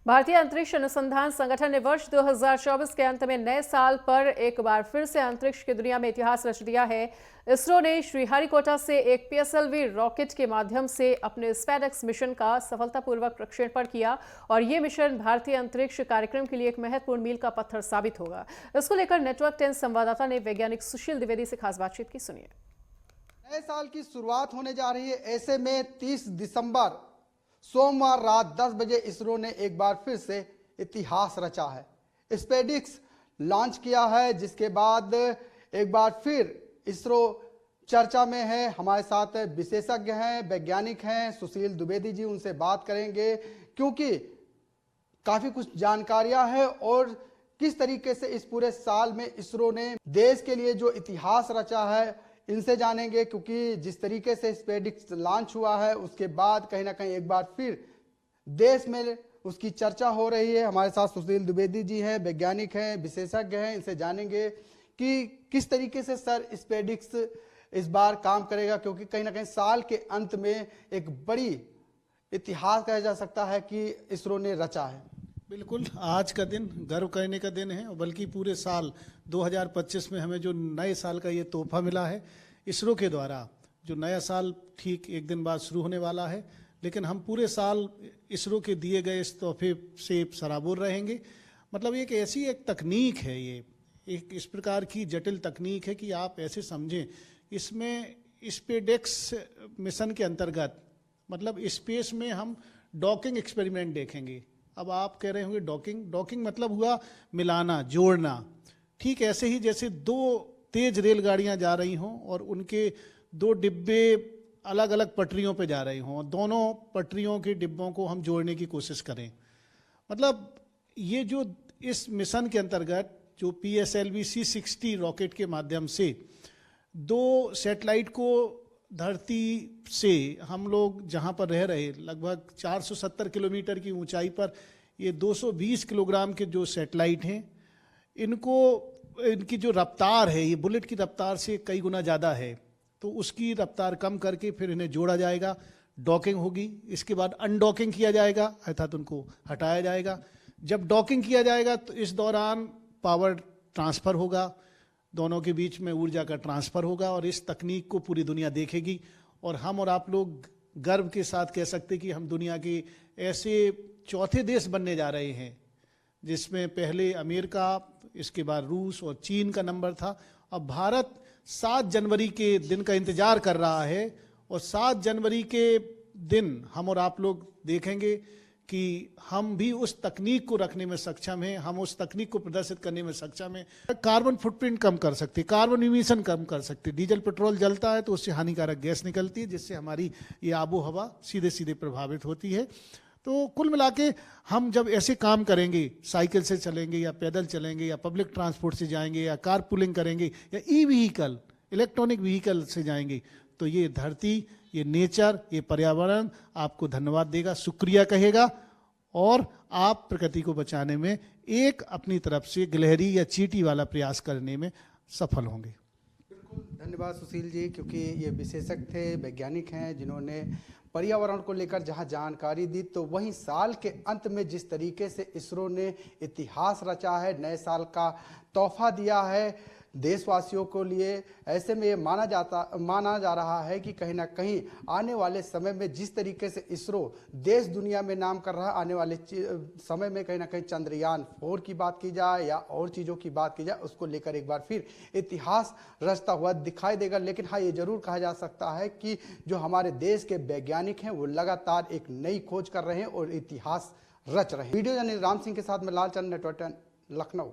भारतीय अंतरिक्ष अनुसंधान संगठन ने वर्ष 2024 के अंत में नए साल पर एक बार फिर से अंतरिक्ष की दुनिया में इतिहास रच दिया है। इसरो ने श्रीहरिकोटा से एक PSLV रॉकेट के माध्यम से अपने स्पेसएक्स मिशन का सफलतापूर्वक प्रक्षेपण किया और ये मिशन भारतीय अंतरिक्ष कार्यक्रम के लिए एक महत्वपूर्ण मील का पत्थर साबित होगा। इसको लेकर नेटवर्क 10 संवाददाता ने वैज्ञानिक सुशील द्विवेदी से खास बातचीत की। सुनिए। नए साल की शुरुआत होने जा रही है, ऐसे में 30 दिसंबर सोमवार रात 10 बजे इसरो ने एक बार फिर से इतिहास रचा है। स्पेडिक्स लॉन्च किया है, जिसके बाद एक बार फिर इसरो चर्चा में है। हमारे साथ विशेषज्ञ हैं, वैज्ञानिक हैं, सुशील द्विवेदी जी, उनसे बात करेंगे क्योंकि काफी कुछ जानकारियां हैं और किस तरीके से इस पूरे साल में इसरो ने देश के लिए जो इतिहास रचा है इनसे जानेंगे। क्योंकि जिस तरीके से स्पेडिक्स लॉन्च हुआ है उसके बाद कहीं ना कहीं एक बार फिर देश में उसकी चर्चा हो रही है। हमारे साथ सुशील द्विवेदी जी हैं, वैज्ञानिक हैं, विशेषज्ञ हैं, इनसे जानेंगे कि किस तरीके से सर स्पेडिक्स इस बार काम करेगा, क्योंकि कहीं ना कहीं साल के अंत में एक बड़ी इतिहास कहा जा सकता है कि इसरो ने रचा है। बिल्कुल, आज का दिन गर्व करने का दिन है, बल्कि पूरे साल 2025 में हमें जो नए साल का ये तोहफा मिला है इसरो के द्वारा। जो नया साल ठीक एक दिन बाद शुरू होने वाला है, लेकिन हम पूरे साल इसरो के दिए गए इस तोहफे से सराबोर रहेंगे। मतलब एक ऐसी एक तकनीक है, ये एक इस प्रकार की जटिल तकनीक है कि आप ऐसे समझें, इसमें स्पेडेक्स मिशन के अंतर्गत मतलब स्पेस में हम डॉकिंग एक्सपेरिमेंट देखेंगे। अब आप कह रहे होंगे डॉकिंग मतलब हुआ मिलाना, जोड़ना। ठीक ऐसे ही जैसे दो तेज रेलगाड़ियां जा रही हों और उनके दो डिब्बे अलग अलग पटरियों पे जा रही हों, दोनों पटरियों के डिब्बों को हम जोड़ने की कोशिश करें। मतलब ये जो इस मिशन के अंतर्गत जो PSLV C60 रॉकेट के माध्यम से दो सैटेलाइट को धरती से हम लोग जहां पर रह रहे लगभग 470 किलोमीटर की ऊंचाई पर ये 220 किलोग्राम के जो सैटेलाइट हैं, इनकी जो रफ्तार है ये बुलेट की रफ्तार से कई गुना ज़्यादा है, तो उसकी रफ्तार कम करके फिर इन्हें जोड़ा जाएगा, डॉकिंग होगी। इसके बाद अनडॉकिंग किया जाएगा, अर्थात उनको हटाया जाएगा। जब डॉकिंग किया जाएगा तो इस दौरान पावर ट्रांसफ़र होगा, दोनों के बीच में ऊर्जा का ट्रांसफ़र होगा और इस तकनीक को पूरी दुनिया देखेगी। और हम और आप लोग गर्व के साथ कह सकते कि हम दुनिया के ऐसे चौथे देश बनने जा रहे हैं जिसमें पहले अमेरिका, इसके बाद रूस और चीन का नंबर था। अब भारत 7 जनवरी के दिन का इंतजार कर रहा है और 7 जनवरी के दिन हम और आप लोग देखेंगे कि हम भी उस तकनीक को रखने में सक्षम हैं, हम उस तकनीक को प्रदर्शित करने में सक्षम हैं। कार्बन फुटप्रिंट कम कर सकते, कार्बन इमिशन कम कर सकते। डीजल पेट्रोल जलता है तो उससे हानिकारक गैस निकलती है, जिससे हमारी ये आबो हवा सीधे सीधे प्रभावित होती है। तो कुल मिला के हम जब ऐसे काम करेंगे, साइकिल से चलेंगे या पैदल चलेंगे या पब्लिक ट्रांसपोर्ट से जाएंगे या कार पुलिंग करेंगे या व्हीकल, इलेक्ट्रॉनिक व्हीकल से जाएंगे, तो ये धरती, ये नेचर, ये पर्यावरण आपको धन्यवाद देगा, शुक्रिया कहेगा और आप प्रकृति को बचाने में एक अपनी तरफ से गिलहरी या चींटी वाला प्रयास करने में सफल होंगे। बिल्कुल, धन्यवाद सुशील जी, क्योंकि ये विशेषज्ञ थे, वैज्ञानिक हैं, जिन्होंने पर्यावरण को लेकर जहां जानकारी दी, तो वहीं साल के अंत में जिस तरीके से इसरो ने इतिहास रचा है, नए साल का तोहफा दिया है देशवासियों को लिए, ऐसे में ये माना जा रहा है कि कहीं ना कहीं आने वाले समय में जिस तरीके से इसरो देश दुनिया में नाम कर रहा है, आने वाले समय में कहीं ना कहीं चंद्रयान 4 की बात की जाए या और चीज़ों की बात की जाए, उसको लेकर एक बार फिर इतिहास रचता हुआ दिखाई देगा। लेकिन हाँ, ये जरूर कहा जा सकता है कि जो हमारे देश के वैज्ञानिक हैं वो लगातार एक नई खोज कर रहे हैं और इतिहास रच रहे हैं। वीडियो जर्नलिस्ट राम सिंह के साथ में लालचंद, नेटवर्क 10, लखनऊ।